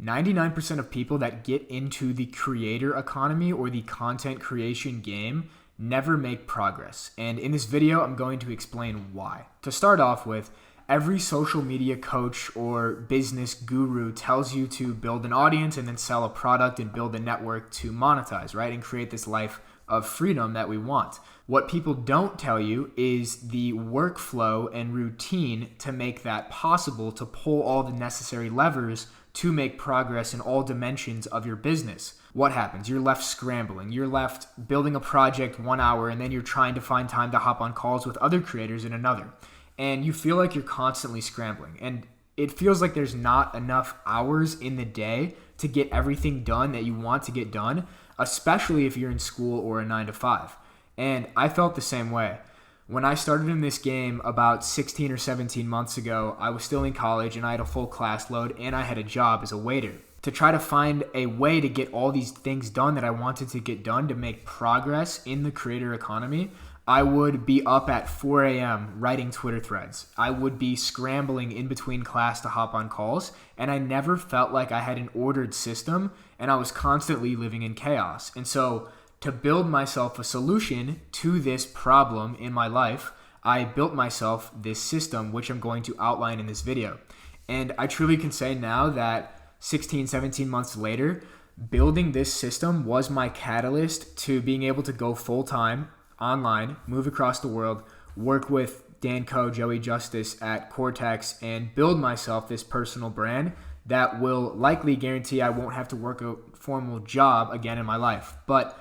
99% of people that get into the creator economy or the content creation game never make progress. And in this video, I'm going to explain why. To start off with, every social media coach or business guru tells you to build an audience and then sell a product and build a network to monetize, right? And create this life of freedom that we want. What people don't tell you is the workflow and routine to make that possible, to pull all the necessary levers to make progress in all dimensions of your business. What happens? You're left scrambling. You're left building a project 1 hour, and then you're trying to find time to hop on calls with other creators in another. And you feel like you're constantly scrambling. And it feels like there's not enough hours in the day to get everything done that you want to get done, especially if you're in school or a 9-to-5. And I felt the same way. When I started in this game about 16 or 17 months ago, I was still in college and I had a full class load and I had a job as a waiter. To try to find a way to get all these things done that I wanted to get done to make progress in the creator economy, I would be up at 4 a.m. writing Twitter threads. I would be scrambling in between class to hop on calls, and I never felt like I had an ordered system, and I was constantly living in chaos. And so to build myself a solution to this problem in my life, I built myself this system, which I'm going to outline in this video. And I truly can say now that 16, 17 months later, building this system was my catalyst to being able to go full-time online, move across the world, work with Dan Coe, Joey Justice at Cortex, and build myself this personal brand that will likely guarantee I won't have to work a formal job again in my life. But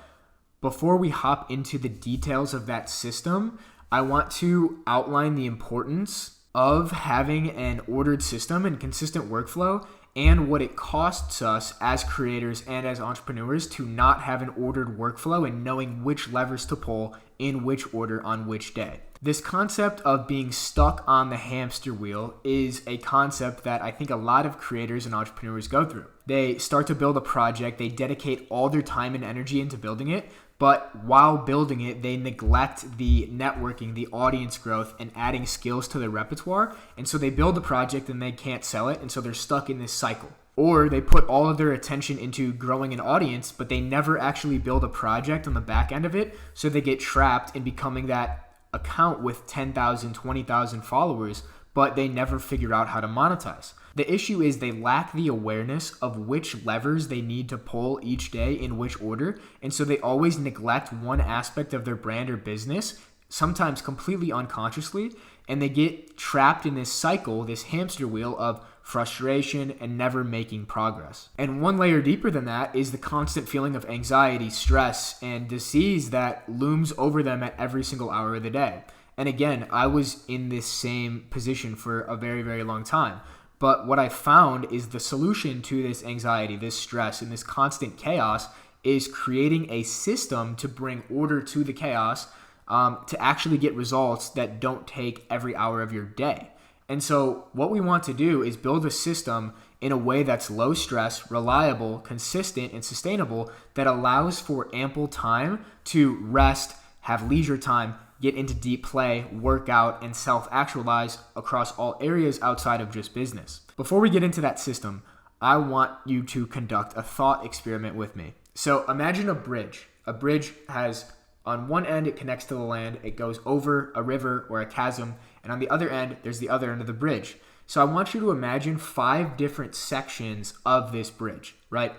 before we hop into the details of that system, I want to outline the importance of having an ordered system and consistent workflow and what it costs us as creators and as entrepreneurs to not have an ordered workflow and knowing which levers to pull in which order on which day. This concept of being stuck on the hamster wheel is a concept that I think a lot of creators and entrepreneurs go through. They start to build a project, they dedicate all their time and energy into building it, but while building it, they neglect the networking, the audience growth, and adding skills to their repertoire. And so they build a project and they can't sell it, and so they're stuck in this cycle. Or they put all of their attention into growing an audience, but they never actually build a project on the back end of it, so they get trapped in becoming that account with 10,000, 20,000 followers, but they never figure out how to monetize. The issue is they lack the awareness of which levers they need to pull each day in which order, and so they always neglect one aspect of their brand or business, sometimes completely unconsciously, and they get trapped in this cycle, this hamster wheel of frustration and never making progress. And one layer deeper than that is the constant feeling of anxiety, stress, and disease that looms over them at every single hour of the day. And again, I was in this same position for a very, very long time. But what I found is the solution to this anxiety, this stress, and this constant chaos is creating a system to bring order to the chaos, to actually get results that don't take every hour of your day. And so what we want to do is build a system in a way that's low stress, reliable, consistent, and sustainable that allows for ample time to rest, have leisure time, get into deep play, work out, and self-actualize across all areas outside of just business. Before we get into that system, I want you to conduct a thought experiment with me. So imagine a bridge. A bridge has, on one end, it connects to the land, it goes over a river or a chasm, and on the other end, there's the other end of the bridge. So I want you to imagine 5 different sections of this bridge, right?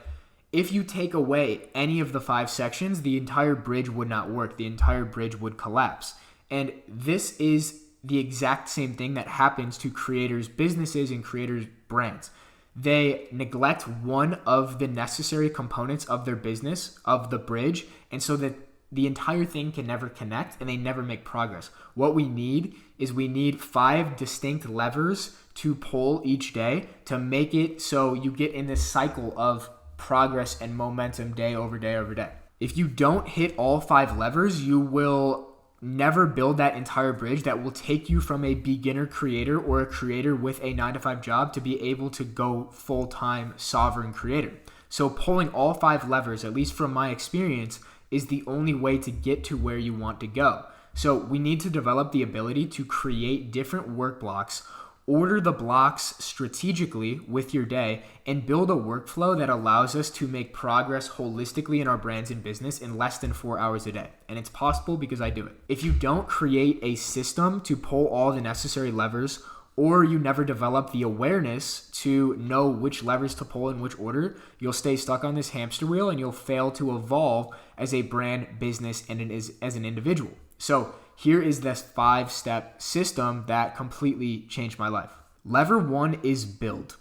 If you take away any of the 5 sections, the entire bridge would not work. The entire bridge would collapse. And this is the exact same thing that happens to creators' businesses and creators' brands. They neglect one of the necessary components of their business, of the bridge, and so that the entire thing can never connect and they never make progress. What we need is 5 distinct levers to pull each day to make it so you get in this cycle of progress and momentum day over day over day. If you don't hit all 5 levers, you will never build that entire bridge that will take you from a beginner creator or a creator with a 9-to-5 job to be able to go full-time sovereign creator. So pulling all 5 levers, at least from my experience, is the only way to get to where you want to go. So we need to develop the ability to create different work blocks order the blocks strategically with your day, and build a workflow that allows us to make progress holistically in our brands and business in less than 4 hours a day. And it's possible because I do it. If you don't create a system to pull all the necessary levers, or you never develop the awareness to know which levers to pull in which order, you'll stay stuck on this hamster wheel and you'll fail to evolve as a brand, business, and as an individual. So here is this 5-step system that completely changed my life. Lever 1 is build.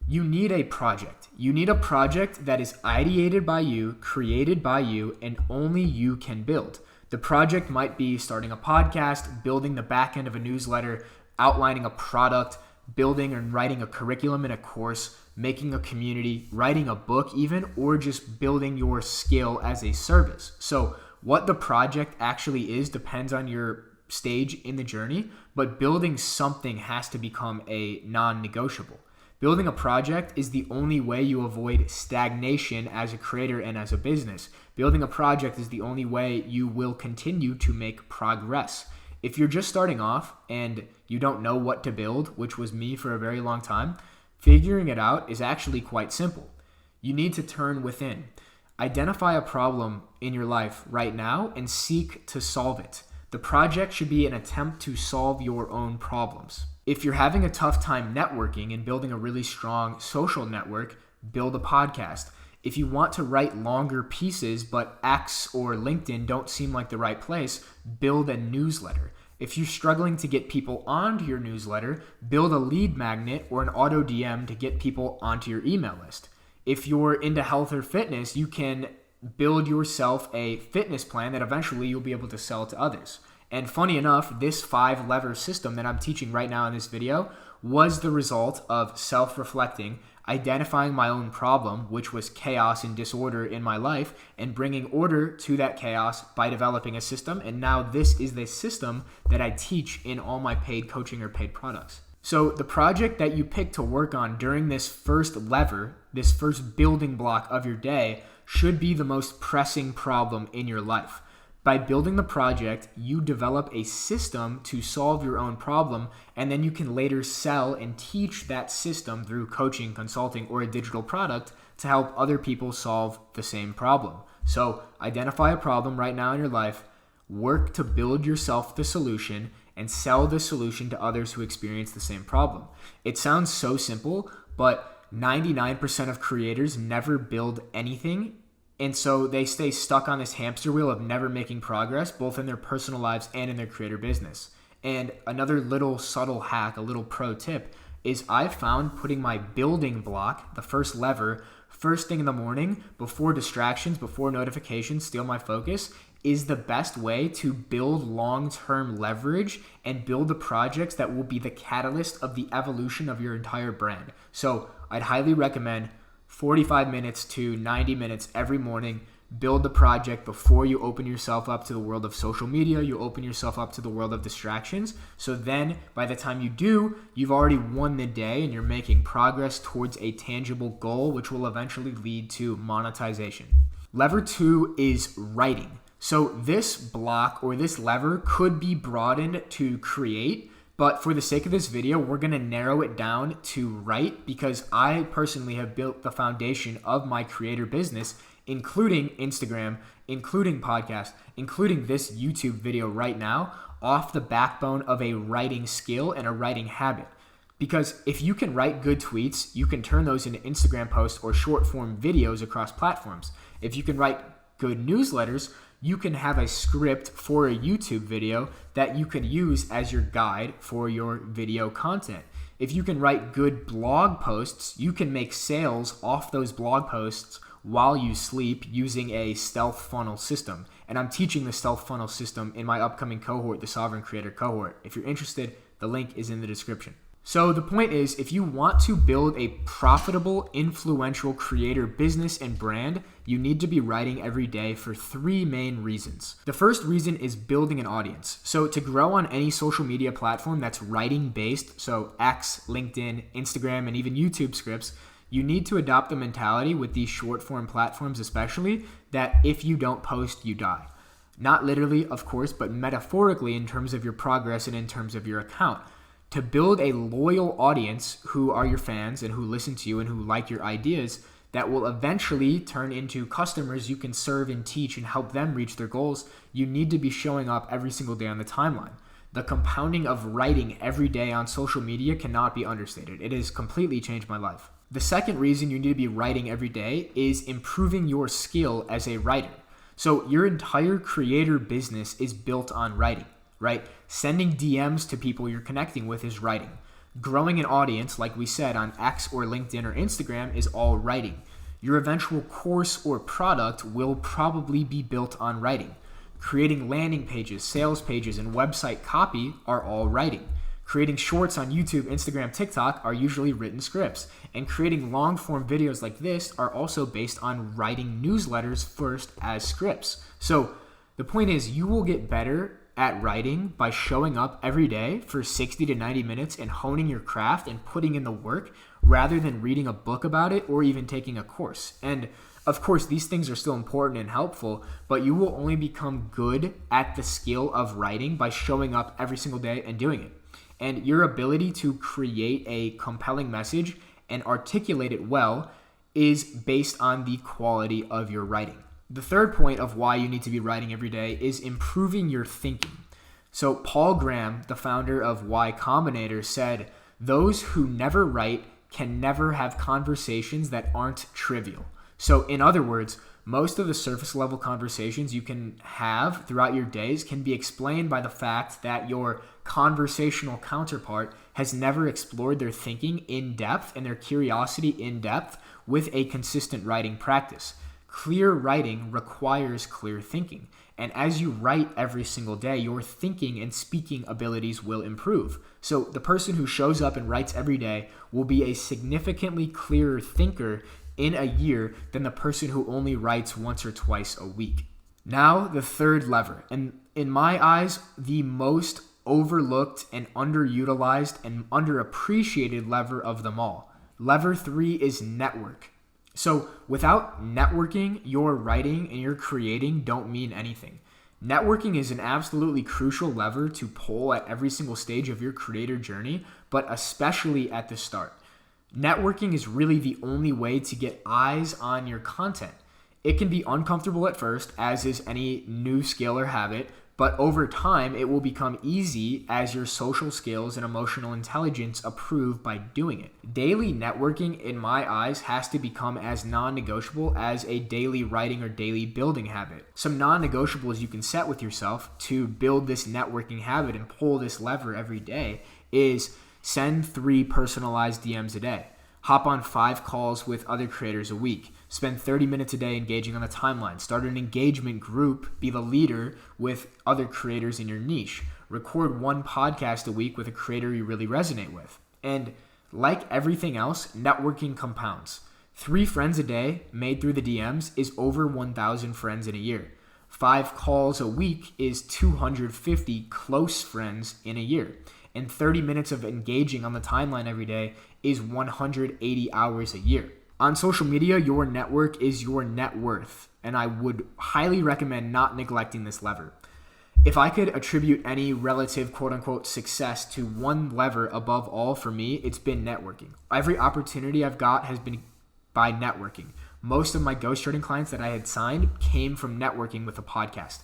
You need a project. You need a project that is ideated by you, created by you, and only you can build. The project might be starting a podcast, building the back end of a newsletter, outlining a product, building and writing a curriculum in a course, making a community, writing a book even, or just building your skill as a service. So what the project actually is depends on your stage in the journey, but building something has to become a non-negotiable. Building a project is the only way you avoid stagnation as a creator and as a business. Building a project is the only way you will continue to make progress. If you're just starting off and you don't know what to build, which was me for a very long time, figuring it out is actually quite simple. You need to turn within. Identify a problem in your life right now and seek to solve it. The project should be an attempt to solve your own problems. If you're having a tough time networking and building a really strong social network, build a podcast. If you want to write longer pieces, but X or LinkedIn don't seem like the right place, build a newsletter. If you're struggling to get people onto your newsletter, build a lead magnet or an auto DM to get people onto your email list. If you're into health or fitness, you can build yourself a fitness plan that eventually you'll be able to sell to others. And funny enough, this 5-lever system that I'm teaching right now in this video was the result of self-reflecting, identifying my own problem, which was chaos and disorder in my life, and bringing order to that chaos by developing a system. And now this is the system that I teach in all my paid coaching or paid products. So the project that you pick to work on during this first lever, this first building block of your day, should be the most pressing problem in your life. By building the project, you develop a system to solve your own problem, and then you can later sell and teach that system through coaching, consulting, or a digital product to help other people solve the same problem. So identify a problem right now in your life, work to build yourself the solution, and sell the solution to others who experience the same problem. It sounds so simple, but 99% of creators never build anything. And so they stay stuck on this hamster wheel of never making progress, both in their personal lives and in their creator business. And another little subtle hack, a little pro tip, is I've found putting my building block, the first lever, first thing in the morning, before distractions, before notifications steal my focus, is the best way to build long-term leverage and build the projects that will be the catalyst of the evolution of your entire brand. So I'd highly recommend 45 minutes to 90 minutes every morning. Build the project before you open yourself up to the world of social media. You open yourself up to the world of distractions. So then by the time you do, you've already won the day and you're making progress towards a tangible goal, which will eventually lead to monetization. Lever 2 is writing. So this block or this lever could be broadened to create, but for the sake of this video, we're going to narrow it down to write, because I personally have built the foundation of my creator business, including Instagram, including podcast, including this YouTube video right now, off the backbone of a writing skill and a writing habit. Because if you can write good tweets, you can turn those into Instagram posts or short form videos across platforms. If you can write good newsletters, you can have a script for a YouTube video that you can use as your guide for your video content. If you can write good blog posts, you can make sales off those blog posts while you sleep using a stealth funnel system. And I'm teaching the stealth funnel system in my upcoming cohort, the Sovereign Creator Cohort. If you're interested, the link is in the description. So the point is, if you want to build a profitable, influential creator business and brand, you need to be writing every day for 3 main reasons. The first reason is building an audience. So to grow on any social media platform that's writing based, so X, LinkedIn, Instagram, and even YouTube scripts, you need to adopt the mentality with these short form platforms especially, that if you don't post, you die. Not literally, of course, but metaphorically in terms of your progress and in terms of your account. To build a loyal audience who are your fans and who listen to you and who like your ideas, that will eventually turn into customers you can serve and teach and help them reach their goals, you need to be showing up every single day on the timeline. The compounding of writing every day on social media cannot be understated. It has completely changed my life. The second reason you need to be writing every day is improving your skill as a writer. So your entire creator business is built on writing, right? Sending DMs to people you're connecting with is writing. Growing an audience, like we said, on X or LinkedIn or Instagram is all writing. Your eventual course or product will probably be built on writing. Creating landing pages, sales pages, and website copy are all writing. Creating shorts on YouTube, Instagram, TikTok are usually written scripts. And creating long-form videos like this are also based on writing newsletters first as scripts. So the point is, you will get better at writing by showing up every day for 60 to 90 minutes and honing your craft and putting in the work rather than reading a book about it or even taking a course. And of course, these things are still important and helpful, but you will only become good at the skill of writing by showing up every single day and doing it. And your ability to create a compelling message and articulate it well is based on the quality of your writing. The third point of why you need to be writing every day is improving your thinking. So Paul Graham, the founder of Y Combinator, said, "Those who never write can never have conversations that aren't trivial." So in other words, most of the surface level conversations you can have throughout your days can be explained by the fact that your conversational counterpart has never explored their thinking in depth and their curiosity in depth with a consistent writing practice. Clear writing requires clear thinking. And as you write every single day, your thinking and speaking abilities will improve. So the person who shows up and writes every day will be a significantly clearer thinker in a year than the person who only writes once or twice a week. Now, the third lever, and in my eyes, the most overlooked and underutilized and underappreciated lever of them all. Lever 3 is network. So without networking, your writing and your creating don't mean anything. Networking is an absolutely crucial lever to pull at every single stage of your creator journey, but especially at the start. Networking is really the only way to get eyes on your content. It can be uncomfortable at first, as is any new skill or habit, but over time, it will become easy as your social skills and emotional intelligence improve by doing it. Daily networking, in my eyes, has to become as non-negotiable as a daily writing or daily building habit. Some non-negotiables you can set with yourself to build this networking habit and pull this lever every day is send 3 personalized DMs a day. Hop on 5 calls with other creators a week. Spend 30 minutes a day engaging on the timeline. Start an engagement group. Be the leader with other creators in your niche. Record 1 podcast a week with a creator you really resonate with. And like everything else, networking compounds. 3 friends a day made through the DMs is over 1,000 friends in a year. 5 calls a week is 250 close friends in a year. And 30 minutes of engaging on the timeline every day is 180 hours a year. On social media, your network is your net worth, and I would highly recommend not neglecting this lever. If I could attribute any relative quote-unquote success to one lever above all for me, it's been networking. Every opportunity I've got has been by networking. Most of my ghostwriting clients that I had signed came from networking with a podcast.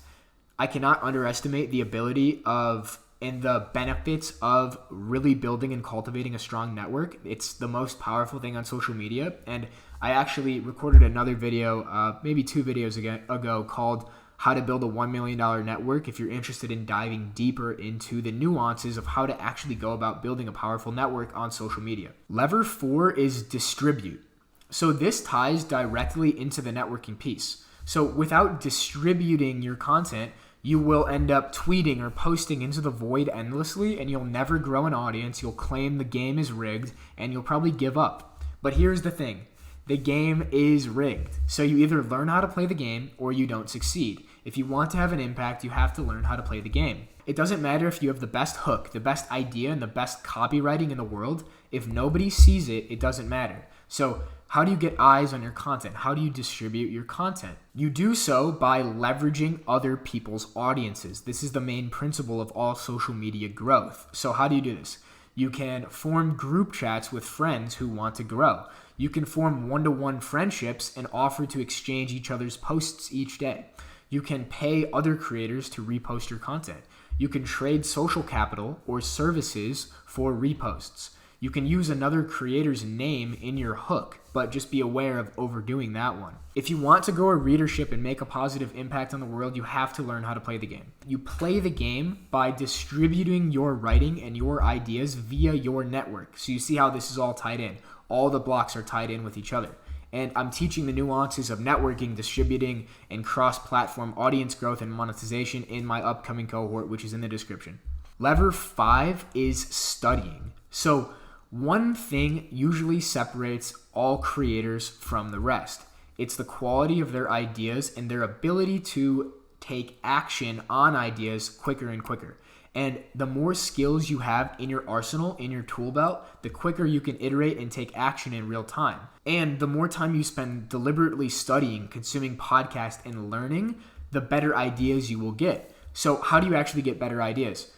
I cannot underestimate the ability of and the benefits of really building and cultivating a strong network. It's the most powerful thing on social media. And I actually recorded another video, maybe 2 videos ago called How to Build a $1 Million Network if you're interested in diving deeper into the nuances of how to actually go about building a powerful network on social media. Lever 4 is distribute. So this ties directly into the networking piece. So without distributing your content, you will end up tweeting or posting into the void endlessly, and you'll never grow an audience. You'll claim the game is rigged, and you'll probably give up. But here's the thing. The game is rigged. So you either learn how to play the game or you don't succeed. If you want to have an impact, you have to learn how to play the game. It doesn't matter if you have the best hook, the best idea, and the best copywriting in the world. If nobody sees it, it doesn't matter. So how do you get eyes on your content? How do you distribute your content? You do so by leveraging other people's audiences. This is the main principle of all social media growth. So how do you do this? You can form group chats with friends who want to grow. You can form one-to-one friendships and offer to exchange each other's posts each day. You can pay other creators to repost your content. You can trade social capital or services for reposts. You can use another creator's name in your hook, but just be aware of overdoing that one. If you want to grow a readership and make a positive impact on the world, you have to learn how to play the game. You play the game by distributing your writing and your ideas via your network. So you see how this is all tied in. All the blocks are tied in with each other. And I'm teaching the nuances of networking, distributing, and cross-platform audience growth and monetization in my upcoming cohort, which is in the description. Lever 5 is studying. So one thing usually separates all creators from the rest. It's the quality of their ideas and their ability to take action on ideas quicker and quicker. And the more skills you have in your arsenal, in your tool belt, the quicker you can iterate and take action in real time. And the more time you spend deliberately studying, consuming podcasts, and learning, the better ideas you will get. So how do you actually get better ideas?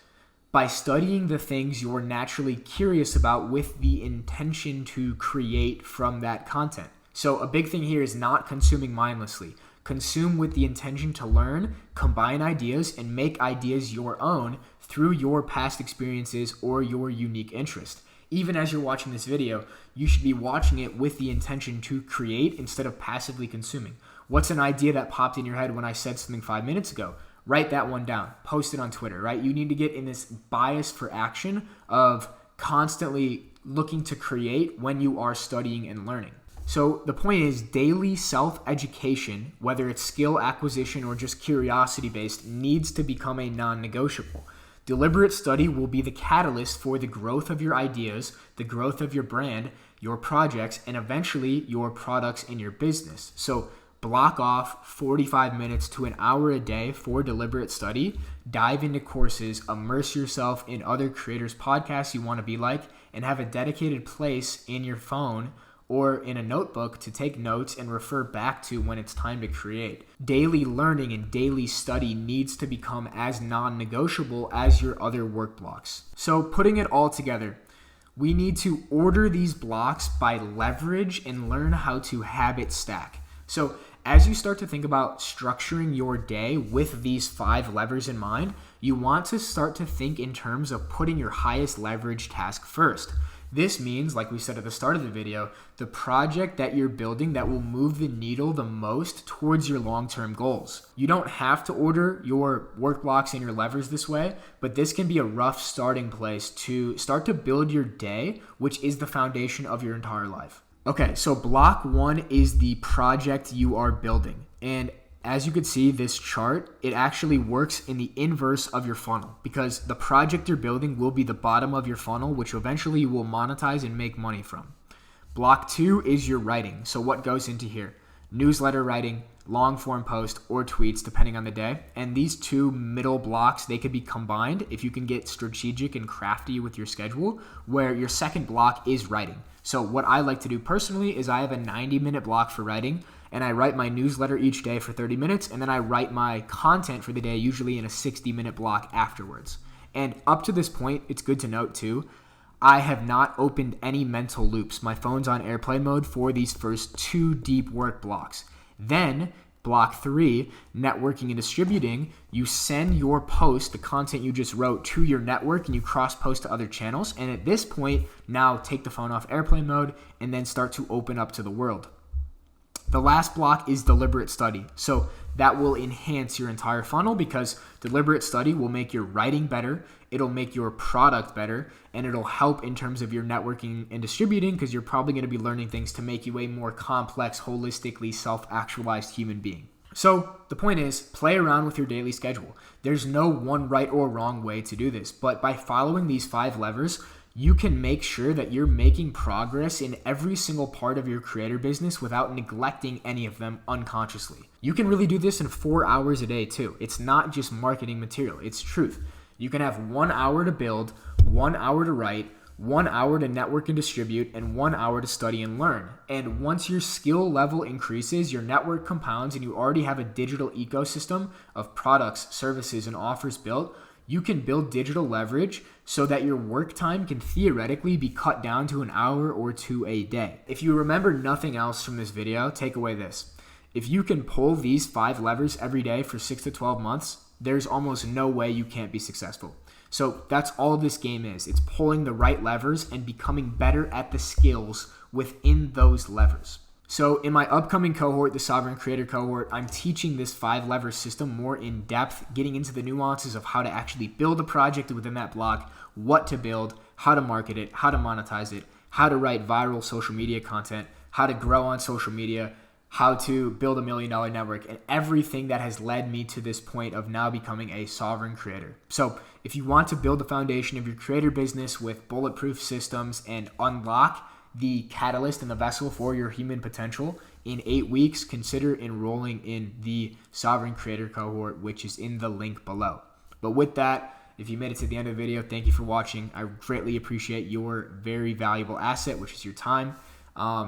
By studying the things you're naturally curious about with the intention to create from that content. So a big thing here is not consuming mindlessly. Consume with the intention to learn, combine ideas, and make ideas your own through your past experiences or your unique interest. Even as you're watching this video, you should be watching it with the intention to create instead of passively consuming. What's an idea that popped in your head when I said something 5 minutes ago? Write that one down. Post it on Twitter, right? You need to get in this bias for action of constantly looking to create when you are studying and learning. So the point is, daily self-education, whether it's skill acquisition or just curiosity-based, needs to become a non-negotiable. Deliberate study will be the catalyst for the growth of your ideas, the growth of your brand, your projects, and eventually your products in your business. So block off 45 minutes to an hour a day for deliberate study, dive into courses, immerse yourself in other creators' podcasts you want to be like, and have a dedicated place in your phone or in a notebook to take notes and refer back to when it's time to create. Daily learning and daily study needs to become as non-negotiable as your other work blocks. So putting it all together, we need to order these blocks by leverage and learn how to habit stack. So as you start to think about structuring your day with these 5 levers in mind, you want to start to think in terms of putting your highest leverage task first. This means, like we said at the start of the video, the project that you're building that will move the needle the most towards your long-term goals. You don't have to order your work blocks and your levers this way, but this can be a rough starting place to start to build your day, which is the foundation of your entire life. Okay, so block 1 is the project you are building. And as you can see, this chart, it actually works in the inverse of your funnel because the project you're building will be the bottom of your funnel, which eventually you will monetize and make money from. Block 2 is your writing. So what goes into here? Newsletter writing, long form post, or tweets, depending on the day. And these 2 middle blocks, they could be combined if you can get strategic and crafty with your schedule, where your second block is writing. So what I like to do personally is I have a 90-minute block for writing, and I write my newsletter each day for 30 minutes, and then I write my content for the day, usually in a 60-minute block afterwards. And up to this point, it's good to note too, I have not opened any mental loops. My phone's on airplane mode for these first 2 deep work blocks. Then, block 3, networking and distributing, you send your post, the content you just wrote, to your network and you cross-post to other channels. And at this point, now take the phone off airplane mode and then start to open up to the world. The last block is deliberate study. So that will enhance your entire funnel because deliberate study will make your writing better, it'll make your product better, and it'll help in terms of your networking and distributing because you're probably going to be learning things to make you a more complex, holistically self-actualized human being. So the point is, play around with your daily schedule. There's no one right or wrong way to do this, but by following these 5 levers, you can make sure that you're making progress in every single part of your creator business without neglecting any of them unconsciously. You can really do this in 4 hours a day too. It's not just marketing material, it's truth. You can have 1 hour to build, 1 hour to write, 1 hour to network and distribute, and 1 hour to study and learn. And once your skill level increases, your network compounds, and you already have a digital ecosystem of products, services, and offers built, you can build digital leverage so that your work time can theoretically be cut down to an hour or two a day. If you remember nothing else from this video, take away this. If you can pull these 5 levers every day for 6 to 12 months, there's almost no way you can't be successful. So that's all this game is. It's pulling the right levers and becoming better at the skills within those levers. So in my upcoming cohort, the Sovereign Creator Cohort, I'm teaching this 5-lever system more in depth, getting into the nuances of how to actually build a project within that block, what to build, how to market it, how to monetize it, how to write viral social media content, how to grow on social media, how to build $1 million network, and everything that has led me to this point of now becoming a sovereign creator. So if you want to build the foundation of your creator business with bulletproof systems and unlock the catalyst and the vessel for your human potential in 8 weeks, consider enrolling in the Sovereign Creator Cohort, which is in the link below. But with that, if you made it to the end of the video, thank you for watching. I greatly appreciate your very valuable asset, which is your time.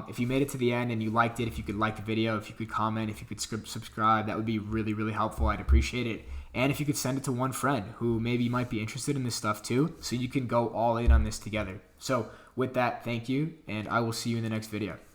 If you made it to the end and you liked it, if you could like the video, if you could comment, if you could subscribe, that would be really, really helpful. I'd appreciate it. And if you could send it to one friend who maybe might be interested in this stuff too, so you can go all in on this together. So with that, thank you, and I will see you in the next video.